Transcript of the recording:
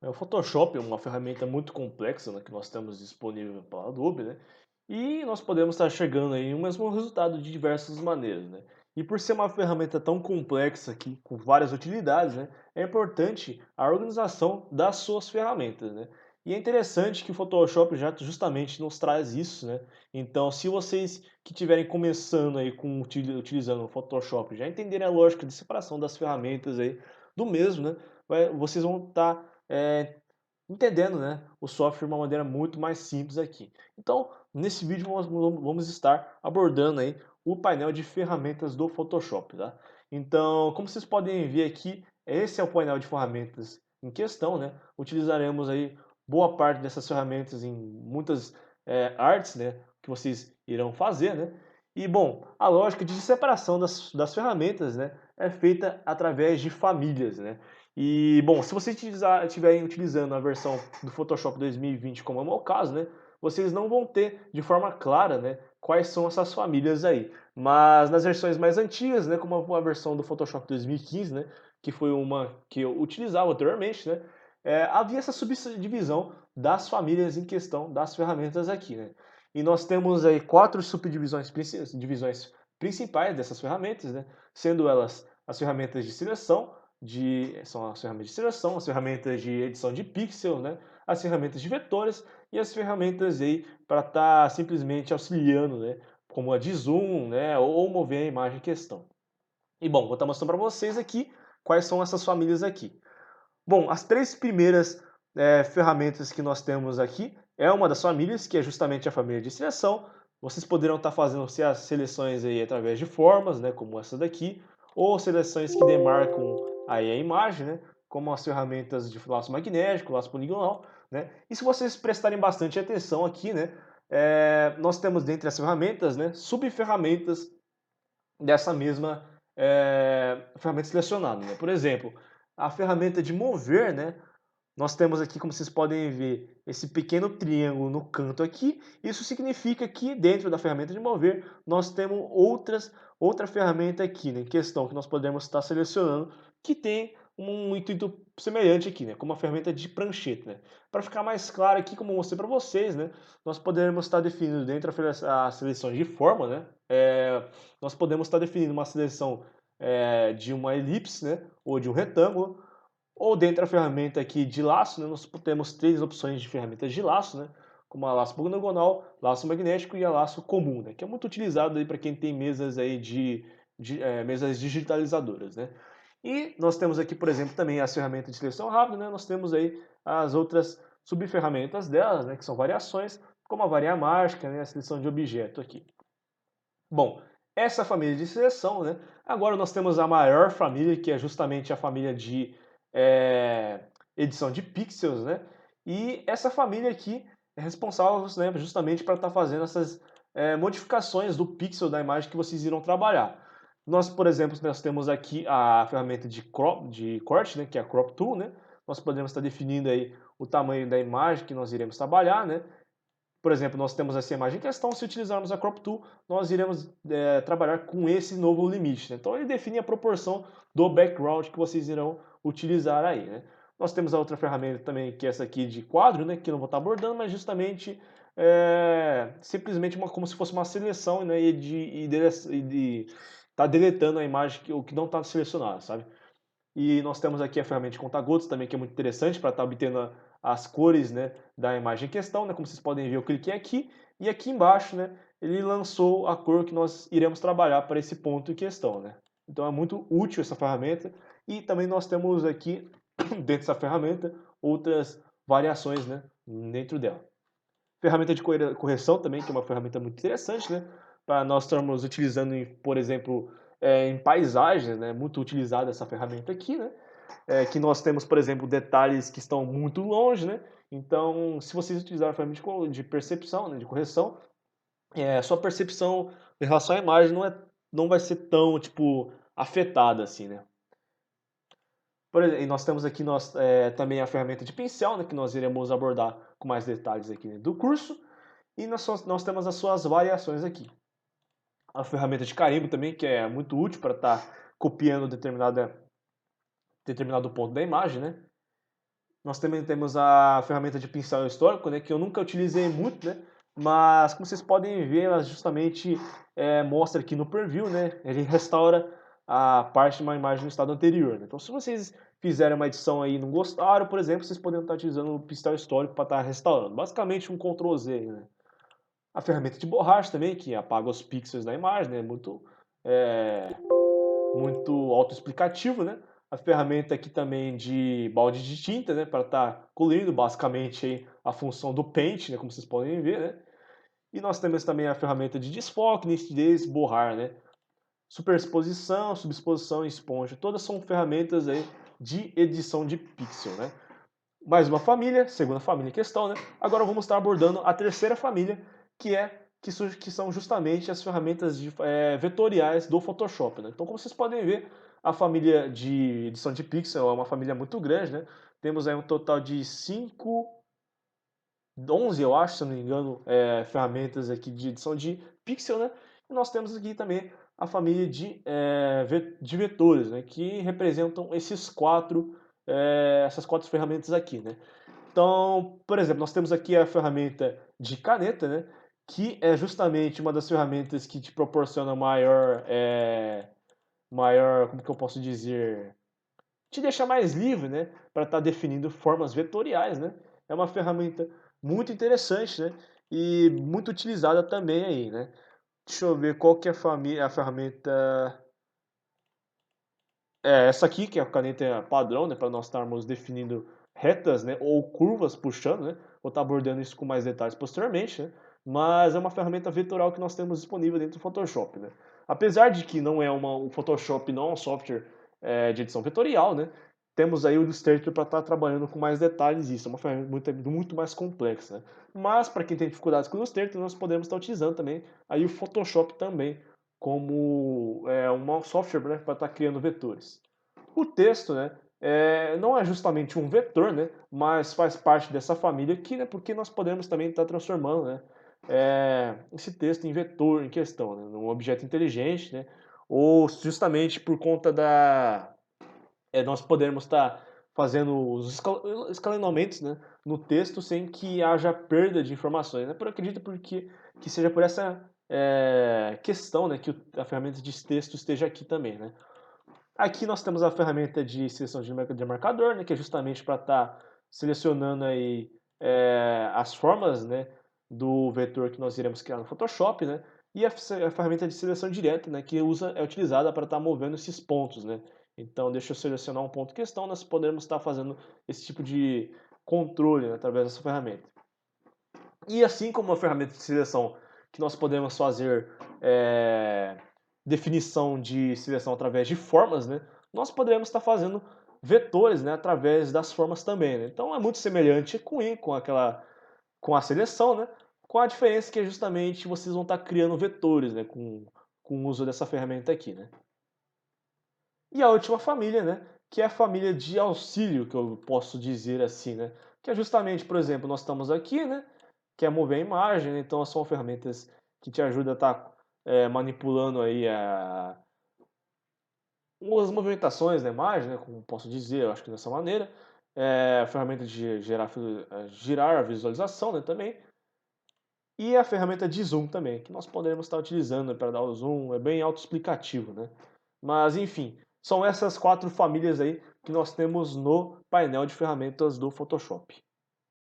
O Photoshop é uma ferramenta muito complexa, né, que nós temos disponível para Adobe, né? E nós podemos estar chegando aí no mesmo resultado de diversas maneiras, né? E por ser uma ferramenta tão complexa aqui, com várias utilidades, né, é importante a organização das suas ferramentas, né? E é interessante que o Photoshop já justamente nos traz isso, né? Então, se vocês que estiverem começando aí com utilizando o Photoshop já entenderem a lógica de separação das ferramentas aí do mesmo, né? Vocês vão estar entendendo, né, o software de uma maneira muito mais simples aqui. Então, nesse vídeo nós vamos estar abordando aí o painel de ferramentas do Photoshop, tá? Então, como vocês podem ver aqui, esse é o painel de ferramentas em questão, né? Utilizaremos aí boa parte dessas ferramentas em muitas artes, né, que vocês irão fazer, né? E bom, a lógica de separação das ferramentas, né, é feita através de famílias, né? E, bom, se vocês estiverem utilizando a versão do Photoshop 2020, como é o meu caso, né, vocês não vão ter de forma clara, né, quais são essas famílias aí. Mas nas versões mais antigas, né, como a versão do Photoshop 2015, né, que foi uma que eu utilizava anteriormente, né, havia essa subdivisão das famílias em questão das ferramentas aqui, né. E nós temos aí 4 subdivisões divisões principais dessas ferramentas, né, sendo elas as ferramentas de seleção, são as ferramentas de seleção, as ferramentas de edição de pixel, né? As ferramentas de vetores e as ferramentas aí para estar simplesmente auxiliando, né? Como a de zoom, né? Ou mover a imagem em questão. E bom, vou estar mostrando para vocês aqui quais são essas famílias aqui. Bom, as três primeiras ferramentas que nós temos aqui é uma das famílias, que é justamente a família de seleção. Vocês poderão estar fazendo as seleções aí através de formas, né, como essa daqui, ou seleções que demarcam aí a imagem, né, como as ferramentas de laço magnético, laço poligonal, né. E se vocês prestarem bastante atenção aqui, né, nós temos dentre as ferramentas, né, subferramentas dessa mesma ferramenta selecionada, né. Por exemplo, a ferramenta de mover, né, nós temos aqui, como vocês podem ver, esse pequeno triângulo no canto aqui. Isso significa que dentro da ferramenta de mover, nós temos outra ferramenta aqui, né, em questão, que nós podemos estar selecionando, que tem um intuito semelhante aqui, né, como a ferramenta de prancheta, né. Para ficar mais claro aqui, como eu mostrei para vocês, né, nós podemos estar definindo dentro das seleções de forma, né, nós podemos estar definindo uma seleção de uma elipse, né, ou de um retângulo, ou dentro da ferramenta aqui de laço, né, nós temos três opções de ferramentas de laço, né, como a laço poligonal, laço magnético e a laço comum, né, que é muito utilizado para quem tem mesas aí mesas digitalizadoras, né. E nós temos aqui, por exemplo, também as ferramentas de seleção rápida, né, nós temos aí as outras subferramentas delas, né, que são variações, como a variar mágica, né, a seleção de objeto aqui. Bom, essa família de seleção, né? Agora nós temos a maior família, que é justamente a família de edição de pixels, né? E essa família aqui é responsável, né, justamente para estar fazendo essas modificações do pixel da imagem que vocês irão trabalhar. Nós, por exemplo, nós temos aqui a ferramenta de corte, né, que é a Crop Tool, né? Nós podemos estar definindo aí o tamanho da imagem que nós iremos trabalhar, né? Por exemplo, nós temos essa imagem em questão, se utilizarmos a Crop Tool, nós iremos trabalhar com esse novo limite, né? Então ele define a proporção do background que vocês irão utilizar aí, né? Nós temos a outra ferramenta também, que é essa aqui de quadro, né? Que eu não vou estar abordando, mas justamente simplesmente como se fosse uma seleção, né? E de tá deletando a imagem o que não está selecionado, sabe? E nós temos aqui a ferramenta de conta-gotas também, que é muito interessante para estar obtendo as cores, né, da imagem em questão, né? Como vocês podem ver, eu cliquei aqui e aqui embaixo, né, ele lançou a cor que nós iremos trabalhar para esse ponto em questão, né? Então é muito útil essa ferramenta e também nós temos aqui dentro dessa ferramenta outras variações, né, dentro dela. Ferramenta de correção também, que é uma ferramenta muito interessante, né? Para nós estamos utilizando, por exemplo, em paisagens, né? Muito utilizada essa ferramenta aqui, né? Que nós temos, por exemplo, detalhes que estão muito longe, né? Então, se vocês utilizarem a ferramenta de percepção, né? De correção, a sua percepção em relação à imagem não vai ser tão, tipo, afetada assim, né? Por exemplo, e nós temos aqui também a ferramenta de pincel, né? Que nós iremos abordar com mais detalhes aqui, né, do curso. E nós temos as suas variações aqui. A ferramenta de carimbo também, que é muito útil para estar copiando determinado ponto da imagem, né? Nós também temos a ferramenta de pincel histórico, né, que eu nunca utilizei muito, né, mas como vocês podem ver, ela justamente mostra aqui no preview, né, ele restaura a parte de uma imagem no estado anterior. Né? Então, se vocês fizerem uma edição aí e não gostaram, por exemplo, vocês podem estar utilizando o pincel histórico para estar restaurando. Basicamente um Ctrl Z, né? A ferramenta de borracha também, que apaga os pixels da imagem, né? É, muito autoexplicativo, né? A ferramenta aqui também de balde de tinta, né? Para estar colorindo basicamente aí a função do Paint, né? Como vocês podem ver, né? E nós temos também a ferramenta de desfoque, nitidez, borrar, né? Superexposição, subexposição e esponja. Todas são ferramentas aí de edição de pixel, né? Mais uma família, segunda família em questão, né? Agora vamos estar abordando a terceira família, que são justamente as ferramentas vetoriais do Photoshop, né? Então, como vocês podem ver, a família de edição de pixel é uma família muito grande, né? Temos aí um total de 11, eu acho, se não me engano, ferramentas aqui de edição de pixel, né? E nós temos aqui também a família de vetores, né? Que representam essas quatro ferramentas aqui, né? Então, por exemplo, nós temos aqui a ferramenta de caneta, né? Que é justamente uma das ferramentas que te proporciona como que eu posso dizer, te deixa mais livre, né? Para estar definindo formas vetoriais, né? É uma ferramenta muito interessante, né? E muito utilizada também aí, né? Deixa eu ver qual que é a ferramenta. Essa aqui, que é a caneta padrão, né? Para nós estarmos definindo retas, né? Ou curvas puxando, né? Vou estar abordando isso com mais detalhes posteriormente, né? Mas é uma ferramenta vetorial que nós temos disponível dentro do Photoshop, né? Apesar de que não é o Photoshop não é um software de edição vetorial, né? Temos aí o Illustrator para estar trabalhando com mais detalhes isso, é uma ferramenta muito mais complexa, né? Mas para quem tem dificuldades com o Illustrator, nós podemos estar utilizando também aí o Photoshop também como um software, né, para estar criando vetores. O texto, né, não é justamente um vetor, né, mas faz parte dessa família aqui, né, porque nós podemos também estar transformando, né, esse texto em vetor em questão, né, num objeto inteligente, né, ou justamente por conta nós podemos estar fazendo os escalonamentos, né, no texto sem que haja perda de informações. Né? Eu acredito que seja por essa questão, né, que a ferramenta de texto esteja aqui também. Né? Aqui nós temos a ferramenta de seleção de marcador, né, que é justamente para estar selecionando aí as formas, né, do vetor que nós iremos criar no Photoshop, né, e a ferramenta de seleção direta, né, que é utilizada para estar movendo esses pontos, né. Então, deixa eu selecionar um ponto em questão, nós podemos estar fazendo esse tipo de controle, né, através dessa ferramenta. E assim como a ferramenta de seleção que nós podemos fazer definição de seleção através de formas, né, nós poderemos estar fazendo vetores, né, através das formas também. Né? Então é muito semelhante com a seleção, né, com a diferença que é justamente vocês vão estar criando vetores, né, com o uso dessa ferramenta aqui. Né? E a última família, né, que é a família de auxílio, que eu posso dizer assim, né, que é justamente, por exemplo, nós estamos aqui, né, que é mover a imagem, né, então são ferramentas que te ajudam a estar manipulando aí as movimentações da imagem, né, como posso dizer, eu acho que dessa maneira, a ferramenta de girar a visualização, né, também, e a ferramenta de zoom também, que nós poderemos estar utilizando para dar o zoom, é bem autoexplicativo, né? Mas enfim, são essas quatro famílias aí que nós temos no painel de ferramentas do Photoshop.